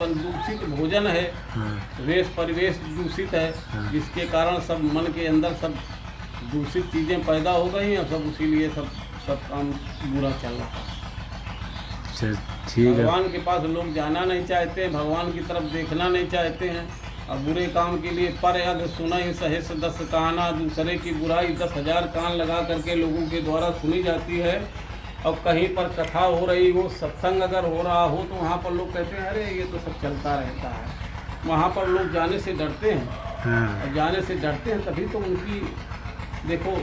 दूषित भोजन है, वेश परिवेश दूषित है, जिसके कारण सब मन के अंदर सब दूषित चीज़ें पैदा हो गई हैं, सब इसीलिए सब काम बुरा चल रहा है। ठीक है। भगवान के पास लोग जाना नहीं चाहते हैं, भगवान की तरफ देखना नहीं चाहते हैं, और बुरे काम के लिए पर अग सुनाई सहस 10 काना, दूसरे की बुराई 10,000 कान लगा करके लोगों के द्वारा सुनी जाती है। और कहीं पर कथा हो रही हो, सत्संग अगर हो रहा हो, तो वहाँ पर लोग कहते हैं अरे ये तो सब चलता रहता है। वहाँ पर लोग जाने से डरते हैं, और जाने से डरते हैं तभी तो उनकी देखो,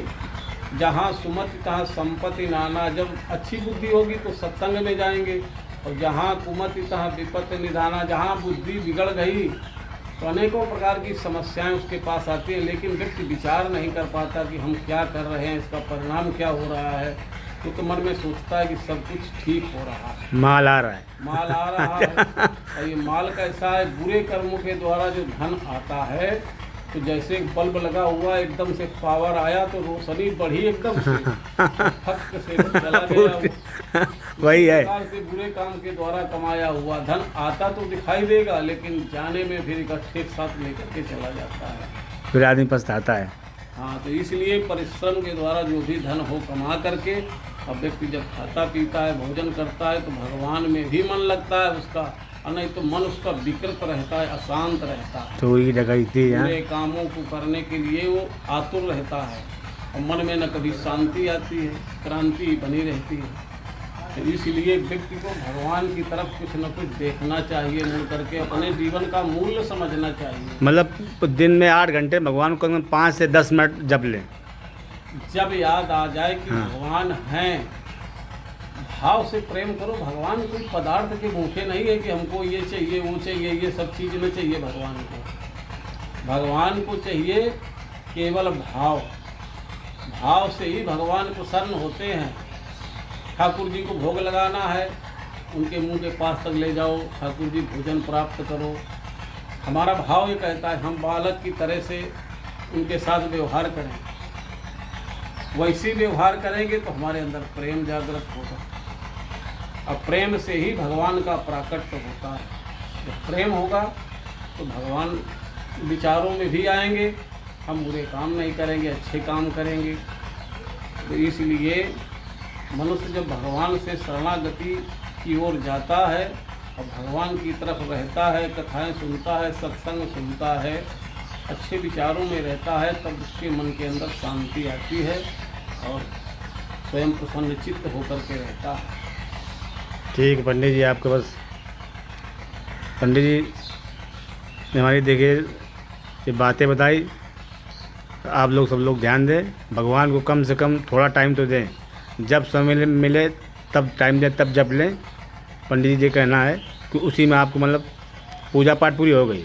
जहाँ सुमति तहाँ संपत्ति नाना। जब अच्छी बुद्धि होगी तो सत्संग में जाएंगे, और जहाँ कुमति तहाँ विपत्ति निधाना। जहाँ बुद्धि बिगड़ गई तो अनेकों प्रकार की समस्याएं उसके पास आती हैं, लेकिन व्यक्ति विचार नहीं कर पाता कि हम क्या कर रहे हैं, इसका परिणाम क्या हो रहा है। तो मन में सोचता है कि सब कुछ ठीक हो रहा है, माल आ रहा है, माल आ रहा है। और ये माल कैसा है, बुरे कर्मों के द्वारा जो धन आता है, तो जैसे एक बल्ब लगा हुआ, एकदम से पावर आया तो रोशनी बढ़ी एकदम से, फट से चला गया। वही है, से बुरे काम के द्वारा कमाया हुआ धन आता तो दिखाई देगा, लेकिन जाने में फिर इकट्ठे साथ लेकर के चला जाता है, फिर आदमी पछताता है। हाँ, तो इसलिए परिश्रम के द्वारा जो भी धन हो कमा करके, अब व्यक्ति जब खाता पीता है, भोजन करता है, तो भगवान में भी मन लगता है उसका, और नहीं तो मन उसका विकृत रहता है, अशांत रहता है। चोरी डकैती पूरे कामों को करने के लिए वो आतुर रहता है, और मन में न कभी शांति आती है, क्रांति बनी रहती है। तो इसलिए व्यक्ति को भगवान की तरफ कुछ न कुछ देखना चाहिए, मुड़ करके अपने जीवन का मूल्य समझना चाहिए। मतलब दिन में 8 घंटे भगवान को 5 से 10 मिनट जप लें। जब याद आ जाए कि भगवान हैं, भाव से प्रेम करो। भगवान कोई पदार्थ के भूखे नहीं है कि हमको ये चाहिए वो चाहिए, ये सब चीज़ न चाहिए भगवान को। भगवान को चाहिए केवल भाव, भाव से ही भगवान प्रसन्न होते हैं। ठाकुर जी को भोग लगाना है, उनके मुंह के पास तक ले जाओ, ठाकुर जी भोजन प्राप्त करो। हमारा भाव ये कहता है हम बालक की तरह से उनके साथ व्यवहार करें, वैसे व्यवहार करेंगे तो हमारे अंदर प्रेम जागृत होगा, और प्रेम से ही भगवान का प्राकट्य होता है। जब प्रेम होगा तो भगवान विचारों में भी आएंगे, हम बुरे काम नहीं करेंगे, अच्छे काम करेंगे। तो इसलिए मनुष्य जब भगवान से शरणागति की ओर जाता है और भगवान की तरफ रहता है, कथाएं सुनता है, सत्संग सुनता है, अच्छे विचारों में रहता है, तब उसके मन के अंदर शांति आती है और स्वयं प्रसन्न चित्त होकर के रहता है। ठीक है पंडित जी, आपके पास पंडित जी ने हमारी देखिए ये बातें बताई। आप लोग सब लोग ध्यान दें, भगवान को कम से कम थोड़ा टाइम तो दें, जब समय मिले तब टाइम दें, तब जप लें। पंडित जी कहना है कि उसी में आपको मतलब पूजा पाठ पूरी हो गई।